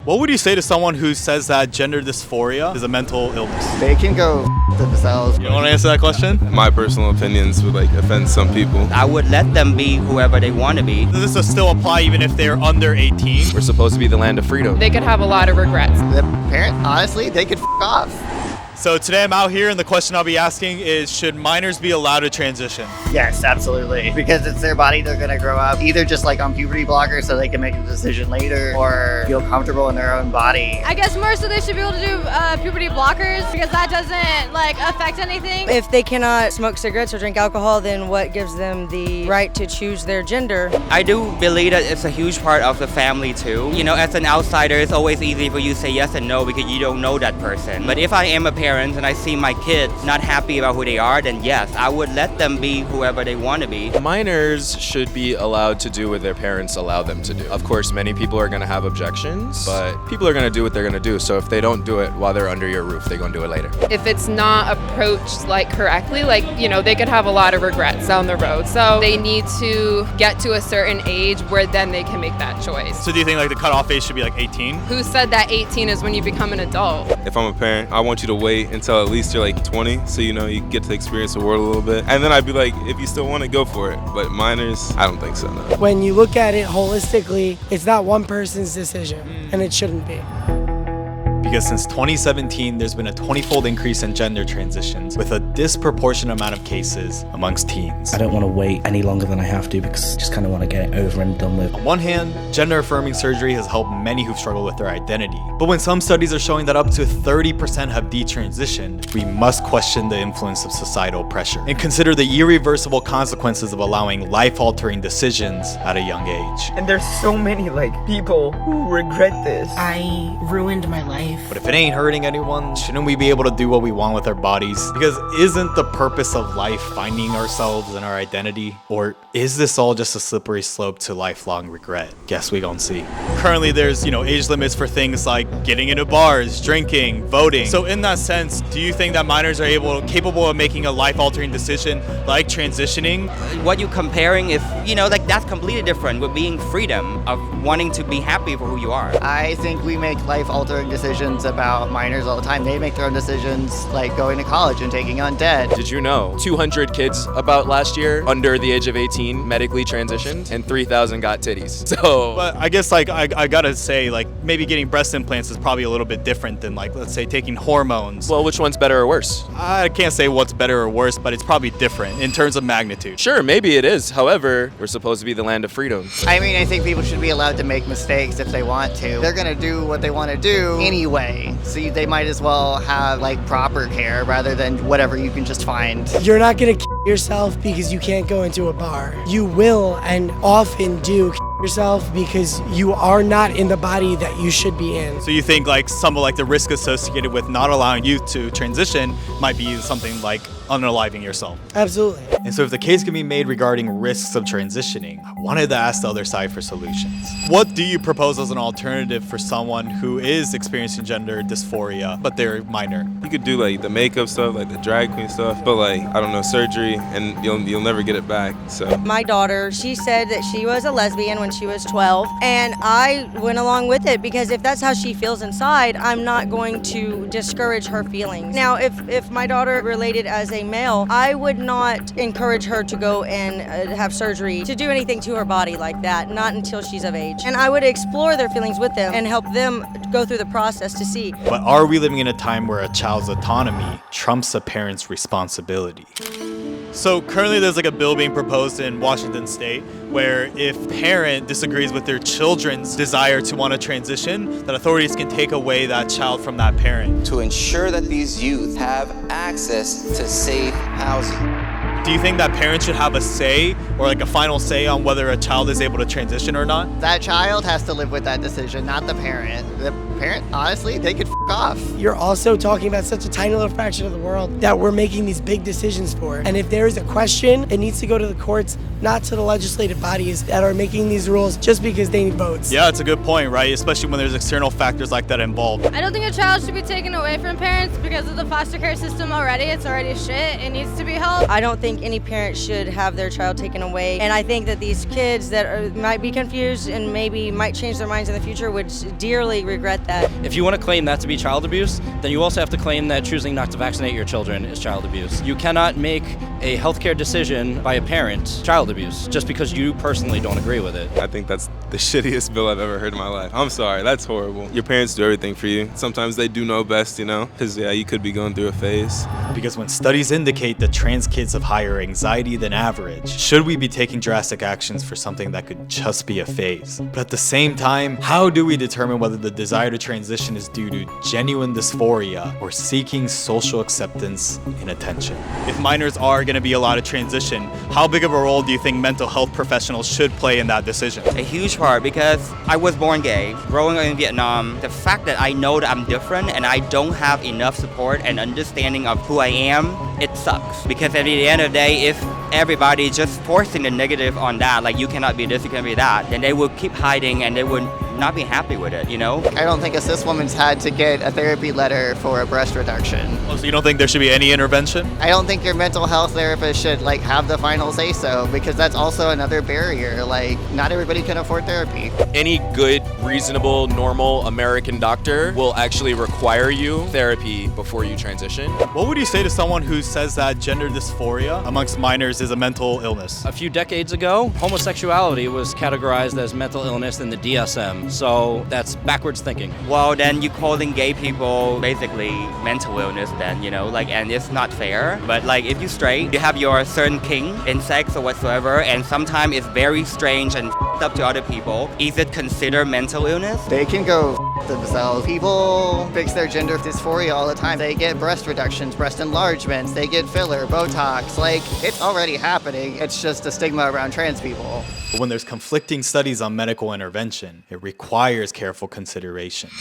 What would you say to someone who says that gender dysphoria is a mental illness? They can go themselves. You don't want to answer that question? My personal opinions would offend some people. I would let them be whoever they want to be. Does this still apply even if they're under 18? We're supposed to be the land of freedom. They could have a lot of regrets. The parent, honestly, they could off. So today I'm out here and the question I'll be asking is, should minors be allowed to transition? Yes, absolutely. Because it's their body, they're going to grow up either just on puberty blockers so they can make a decision later or feel comfortable in their own body. I guess more so they should be able to do puberty blockers because that doesn't affect anything. If they cannot smoke cigarettes or drink alcohol, then what gives them the right to choose their gender? I do believe that it's a huge part of the family too. You know, as an outsider, it's always easy for you to say yes and no because you don't know that person. But if I am a parent and I see my kids not happy about who they are, then yes, I would let them be whoever they want to be. Minors should be allowed to do what their parents allow them to do. Of course, many people are going to have objections, but people are going to do what they're going to do. So if they don't do it while they're under your roof, they're going to do it later. If it's not approached correctly, they could have a lot of regrets down the road. So they need to get to a certain age where then they can make that choice. So do you think the cutoff age should be 18? Who said that 18 is when you become an adult? If I'm a parent, I want you to wait until at least you're 20, so you get to experience the world a little bit. And then I'd be if you still want to, go for it. But minors, I don't think so, no. When you look at it holistically, it's not one person's decision, and it shouldn't be. Because since 2017, there's been a 20-fold increase in gender transitions with a disproportionate amount of cases amongst teens. I don't want to wait any longer than I have to because I just kind of want to get it over and done with. On one hand, gender-affirming surgery has helped many who've struggled with their identity. But when some studies are showing that up to 30% have detransitioned, we must question the influence of societal pressure and consider the irreversible consequences of allowing life-altering decisions at a young age. And there's so many people who regret this. I ruined my life. But if it ain't hurting anyone, shouldn't we be able to do what we want with our bodies? Because isn't the purpose of life finding ourselves and our identity? Or is this all just a slippery slope to lifelong regret? Guess we gon' see. Currently, there's, age limits for things like getting into bars, drinking, voting. So in that sense, do you think that minors are capable of making a life-altering decision like transitioning? What you're comparing is, that's completely different with being freedom of wanting to be happy for who you are. I think we make life-altering decisions about minors all the time. They make their own decisions like going to college and taking on debt. Did you know 200 kids about last year under the age of 18 medically transitioned and 3,000 got titties? So, but I guess I gotta say maybe getting breast implants is probably a little bit different than let's say taking hormones. Well, which one's better or worse? I can't say what's better or worse, but it's probably different in terms of magnitude. Sure, maybe it is. However, we're supposed to be the land of freedom. I think people should be allowed to make mistakes if they want to. They're gonna do what they want to do anyway. So they might as well have proper care rather than whatever you can just find. You're not gonna yourself because you can't go into a bar. You will and often do yourself because you are not in the body that you should be in. So you think some of the risk associated with not allowing you to transition might be something like unaliving yourself? Absolutely. And so if the case can be made regarding risks of transitioning, I wanted to ask the other side for solutions. What do you propose as an alternative for someone who is experiencing gender dysphoria, but they're minor? You could do the makeup stuff, the drag queen stuff, but I don't know, surgery, and you'll never get it back. So My daughter, she said that she was a lesbian when she was 12, and I went along with it because if that's how she feels inside, I'm not going to discourage her feelings. Now, if my daughter related as a male, I would not encourage her to go and have surgery to do anything to her body like that, not until she's of age. And I would explore their feelings with them and help them go through the process to see. But are we living in a time where a child's autonomy trumps a parent's responsibility? So currently there's a bill being proposed in Washington state where if parent disagrees with their children's desire to want to transition, that authorities can take away that child from that parent. To ensure that these youth have access to safe housing. Do you think that parents should have a say or a final say on whether a child is able to transition or not? That child has to live with that decision, not the parent. The parent, honestly, they could fuck off. You're also talking about such a tiny little fraction of the world that we're making these big decisions for. And if there is a question, it needs to go to the courts, not to the legislative bodies that are making these rules just because they need votes. Yeah, it's a good point, right? Especially when there's external factors like that involved. I don't think a child should be taken away from parents because of the foster care system already. It's already shit. It needs to be helped. I don't think any parent should have their child taken away. And I think that these kids that might be confused and maybe might change their minds in the future would dearly regret that. If you want to claim that to be child abuse, then you also have to claim that choosing not to vaccinate your children is child abuse. You cannot make a healthcare decision by a parent child abuse just because you personally don't agree with it. I think that's the shittiest bill I've ever heard in my life. I'm sorry, that's horrible. Your parents do everything for you. Sometimes they do know best, you know? Because, yeah, you could be going through a phase. Because when studies indicate that trans kids have higher anxiety than average, should we be taking drastic actions for something that could just be a phase? But at the same time, how do we determine whether the desire to transition is due to genuine dysphoria or seeking social acceptance and attention? If minors are going to be allowed to transition, how big of a role do you think mental health professionals should play in that decision? A huge part, because I was born gay, growing up in Vietnam. The fact that I know that I'm different and I don't have enough support and understanding of who I am, it sucks. Because at the end of the day, if everybody just forcing the negative on that, like you cannot be this, you cannot be that, then they will keep hiding and they would not be happy with it, you know? I don't think a cis woman's had to get a therapy letter for a breast reduction. Oh, so you don't think there should be any intervention? I don't think your mental health therapist should like have the final say so, because that's also another barrier. Like, not everybody can afford therapy. Any good, reasonable, normal American doctor will actually require you therapy before you transition. What would you say to someone who says that gender dysphoria amongst minors is a mental illness? A few decades ago, homosexuality was categorized as mental illness in the DSM, so that's backwards thinking. Well, then you calling gay people basically mental illness then, you know, like, and it's not fair. But like, if you're straight, you have your certain kink in sex or whatsoever, and sometimes it's very strange and up to other people. Is it considered mental illness? They can go themselves. People fix their gender dysphoria all the time. They get breast reductions, breast enlargements, they get filler, Botox. Like, it's already happening. It's just a stigma around trans people. But when there's conflicting studies on medical intervention, it requires careful consideration.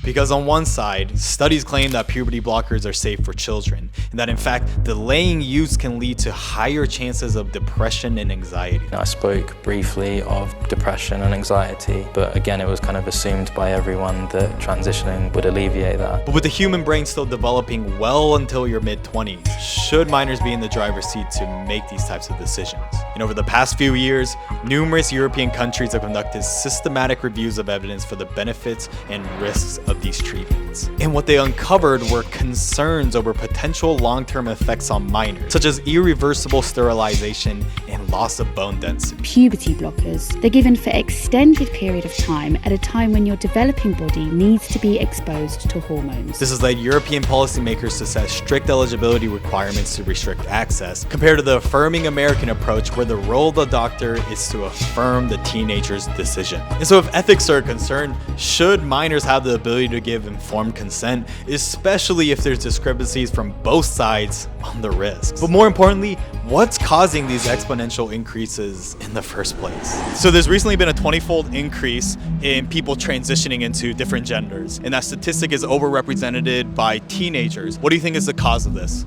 Because on one side, studies claim that puberty blockers are safe for children, and that in fact, delaying use can lead to higher chances of depression and anxiety. I spoke briefly of depression and anxiety, but again, it was kind of assumed by everyone that transitioning would alleviate that. But with the human brain still developing well until your mid-20s, should minors be in the driver's seat to make these types of decisions? And over the past few years, numerous European countries have conducted systematic reviews of evidence for the benefits and risks of these treatments. And what they uncovered were concerns over potential long-term effects on minors, such as irreversible sterilization and loss of bone density. Puberty blockers, they're given for extended period of time at a time when your developing body needs to be exposed to hormones. This has led European policymakers to set strict eligibility requirements to restrict access, compared to the affirming American approach where the role of the doctor is to affirm the teenager's decision. And so if ethics are concerned, should minors have the ability to give informed consent, especially if there's discrepancies from both sides on the risks? But more importantly, what's causing these exponential increases in the first place? So there's recently been a 20-fold increase in people transitioning into different genders, and that statistic is overrepresented by teenagers. What do you think is the cause of this?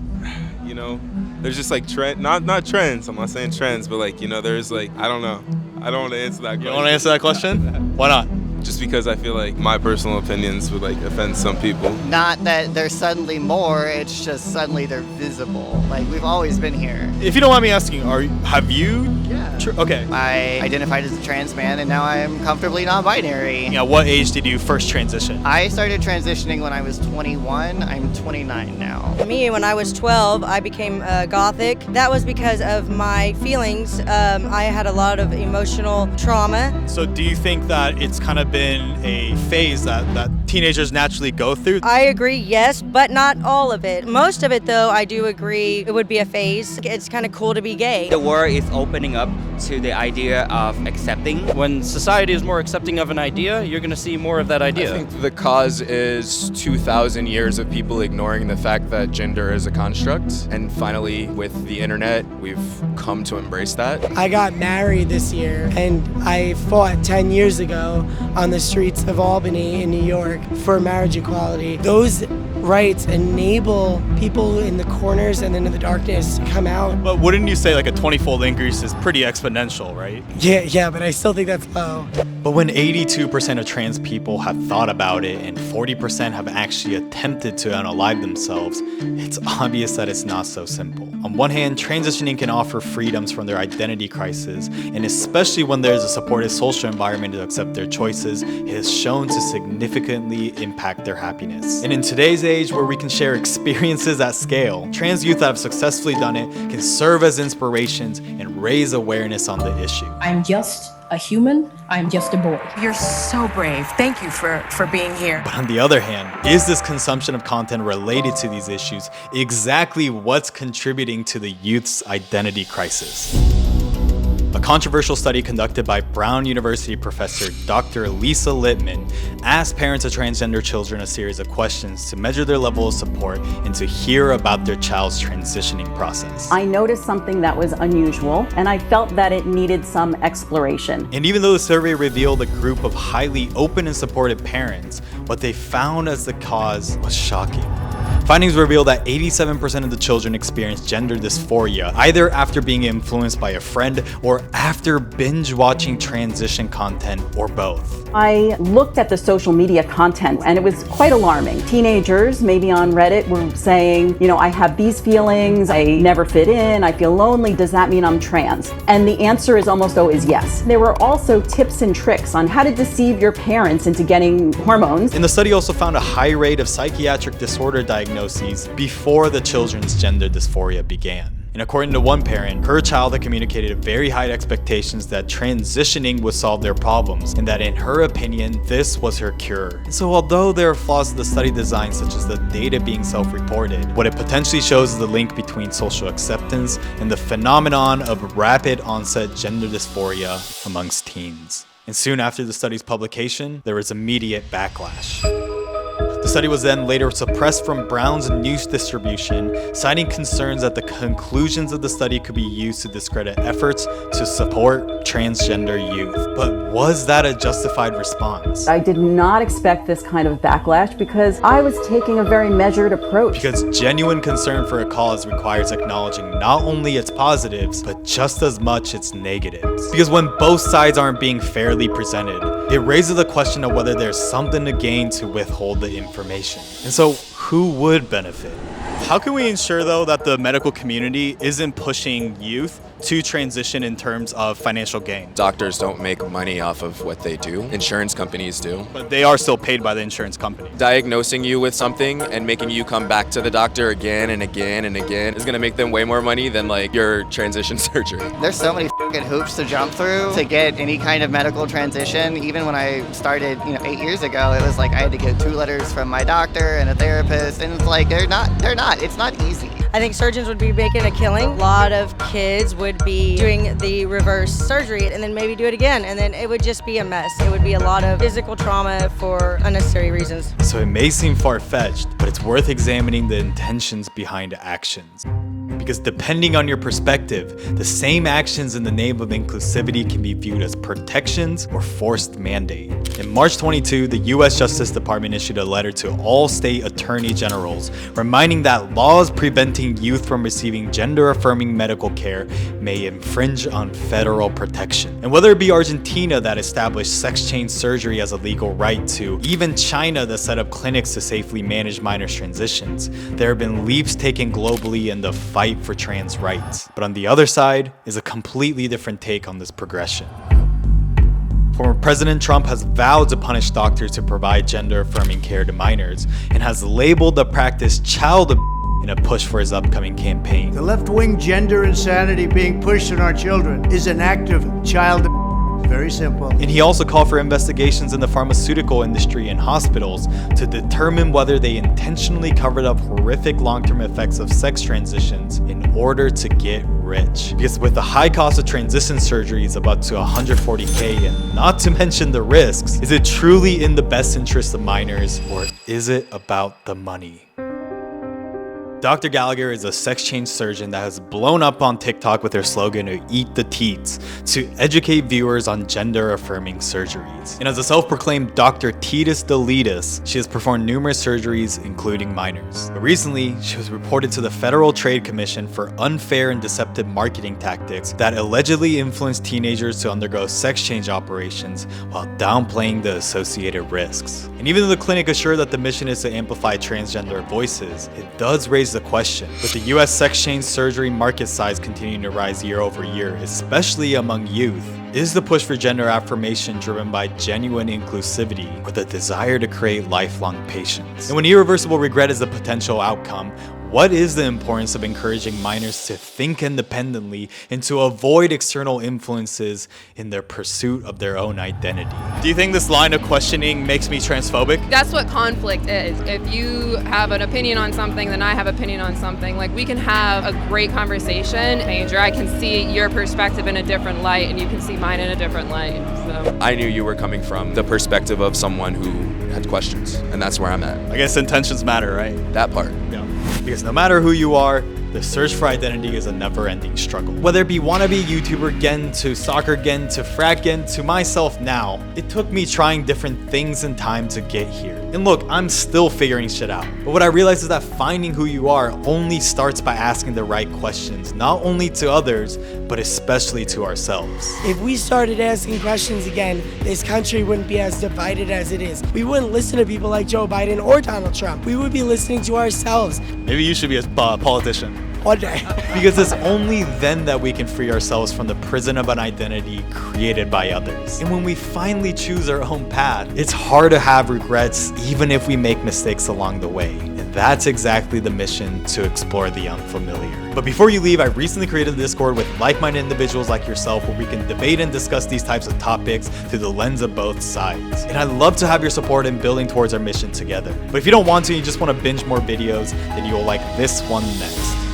You know, there's just like not trends. I'm not saying trends, but like, you know, there's like, I don't know. I don't want to answer that question. You don't want to answer that question? Why not? Just because I feel like my personal opinions would like offend some people. Not that they're suddenly more, it's just suddenly they're visible. Like, we've always been here. If you don't mind me asking, have you? Yeah. Okay. I identified as a trans man and now I am comfortably non-binary. Yeah, what age did you first transition? I started transitioning when I was 21. I'm 29 now. Me, when I was 12, I became gothic. That was because of my feelings. I had a lot of emotional trauma. So do you think that it's kind of been a phase that teenagers naturally go through? I agree, yes, but not all of it. Most of it, though, I do agree it would be a phase. It's kind of cool to be gay. The world is opening up to the idea of accepting. When society is more accepting of an idea, you're going to see more of that idea. I think the cause is 2,000 years of people ignoring the fact that gender is a construct. And finally, with the internet, we've come to embrace that. I got married this year, and I fought 10 years ago on the streets of Albany in New York for marriage equality. Those rights enable people in the corners and in the darkness to come out. But wouldn't you say like a 20-fold increase is pretty exponential, right? Yeah, but I still think that's low. But when 82% of trans people have thought about it and 40% have actually attempted to unalive themselves, it's obvious that it's not so simple. On one hand, transitioning can offer freedoms from their identity crisis, and especially when there's a supportive social environment to accept their choices, it is shown to significantly impact their happiness. And in today's age, where we can share experiences at scale, trans youth that have successfully done it can serve as inspirations and raise awareness on the issue. I'm just a human. I'm just a boy. You're so brave. Thank you for being here. But on the other hand, is this consumption of content related to these issues exactly what's contributing to the youth's identity crisis? A controversial study conducted by Brown University professor Dr. Lisa Littman asked parents of transgender children a series of questions to measure their level of support and to hear about their child's transitioning process. I noticed something that was unusual, and I felt that it needed some exploration. And even though the survey revealed a group of highly open and supportive parents, what they found as the cause was shocking. Findings reveal that 87% of the children experienced gender dysphoria, either after being influenced by a friend or after binge watching transition content, or both. I looked at the social media content and it was quite alarming. Teenagers, maybe on Reddit, were saying, I have these feelings, I never fit in, I feel lonely, does that mean I'm trans? And the answer is almost always yes. There were also tips and tricks on how to deceive your parents into getting hormones. And the study also found a high rate of psychiatric disorder diagnoses before the children's gender dysphoria began. And according to one parent, her child had communicated very high expectations that transitioning would solve their problems, and that in her opinion, this was her cure. And so although there are flaws in the study design, such as the data being self-reported, what it potentially shows is the link between social acceptance and the phenomenon of rapid onset gender dysphoria amongst teens. And soon after the study's publication, there was immediate backlash. The study was then later suppressed from Brown's news distribution, citing concerns that the conclusions of the study could be used to discredit efforts to support transgender youth. But was that a justified response? I did not expect this kind of backlash because I was taking a very measured approach. Because genuine concern for a cause requires acknowledging not only its positives, but just as much its negatives. Because when both sides aren't being fairly presented, it raises the question of whether there's something to gain to withhold the information. And so, who would benefit? How can we ensure, though, that the medical community isn't pushing youth to transition in terms of financial gain? Doctors don't make money off of what they do. Insurance companies do. But they are still paid by the insurance company. Diagnosing you with something and making you come back to the doctor again and again and again is going to make them way more money than your transition surgery. There's so many fucking hoops to jump through to get any kind of medical transition. Even when I started, 8 years ago, it was like I had to get 2 letters from my doctor and a therapist, and it's like it's not easy. I think surgeons would be making a killing. A lot of kids would be doing the reverse surgery and then maybe do it again, and then it would just be a mess. It would be a lot of physical trauma for unnecessary reasons. So it may seem far-fetched, but it's worth examining the intentions behind actions. Because depending on your perspective, the same actions in the name of inclusivity can be viewed as protections or forced mandate. In March 22, the U.S. Justice Department issued a letter to all state attorney generals, reminding that laws preventing youth from receiving gender-affirming medical care may infringe on federal protection. And whether it be Argentina that established sex change surgery as a legal right, to even China that set up clinics to safely manage minors' transitions, there have been leaps taken globally in the fight for trans rights. But on the other side is a completely different take on this progression. Former President Trump has vowed to punish doctors who provide gender-affirming care to minors, and has labeled the practice child abuse in a push for his upcoming campaign. The left-wing gender insanity being pushed on our children is an act of child abuse. very simple. And he also called for investigations in the pharmaceutical industry and hospitals to determine whether they intentionally covered up horrific long-term effects of sex transitions in order to get rich. Because with the high cost of transition surgeries of up to $140K, and not to mention the risks, is it truly in the best interest of minors, or is it about the money? Dr. Gallagher is a sex change surgeon that has blown up on TikTok with her slogan to eat the teats, to educate viewers on gender-affirming surgeries. And as a self-proclaimed Dr. Tetus Deletus, she has performed numerous surgeries, including minors. But recently, she was reported to the Federal Trade Commission for unfair and deceptive marketing tactics that allegedly influenced teenagers to undergo sex change operations while downplaying the associated risks. And even though the clinic assured that the mission is to amplify transgender voices, it does raise the question, with the US sex change surgery market size continuing to rise year over year, especially among youth, is the push for gender affirmation driven by genuine inclusivity or the desire to create lifelong patience? And when irreversible regret is the potential outcome, what is the importance of encouraging minors to think independently and to avoid external influences in their pursuit of their own identity? Do you think this line of questioning makes me transphobic? That's what conflict is. If you have an opinion on something, then I have an opinion on something. Like, we can have a great conversation. Major, I can see your perspective in a different light, and you can see mine in a different light. So I knew you were coming from the perspective of someone who had questions, and that's where I'm at. I guess intentions matter, right? That part. Yeah. Because no matter who you are, the search for identity is a never-ending struggle. Whether it be wannabe YouTuber Gen to soccer Gen to frat Gen to myself now, it took me trying different things in time to get here. And look, I'm still figuring shit out. But what I realized is that finding who you are only starts by asking the right questions, not only to others, but especially to ourselves. If we started asking questions again, this country wouldn't be as divided as it is. We wouldn't listen to people like Joe Biden or Donald Trump. We would be listening to ourselves. Maybe you should be a politician. One day. Because it's only then that we can free ourselves from the prison of an identity created by others. And when we finally choose our own path, it's hard to have regrets even if we make mistakes along the way. And that's exactly the mission to explore the unfamiliar. But before you leave, I recently created a Discord with like-minded individuals like yourself where we can debate and discuss these types of topics through the lens of both sides. And I'd love to have your support in building towards our mission together. But if you don't want to, you just want to binge more videos, then you'll like this one next.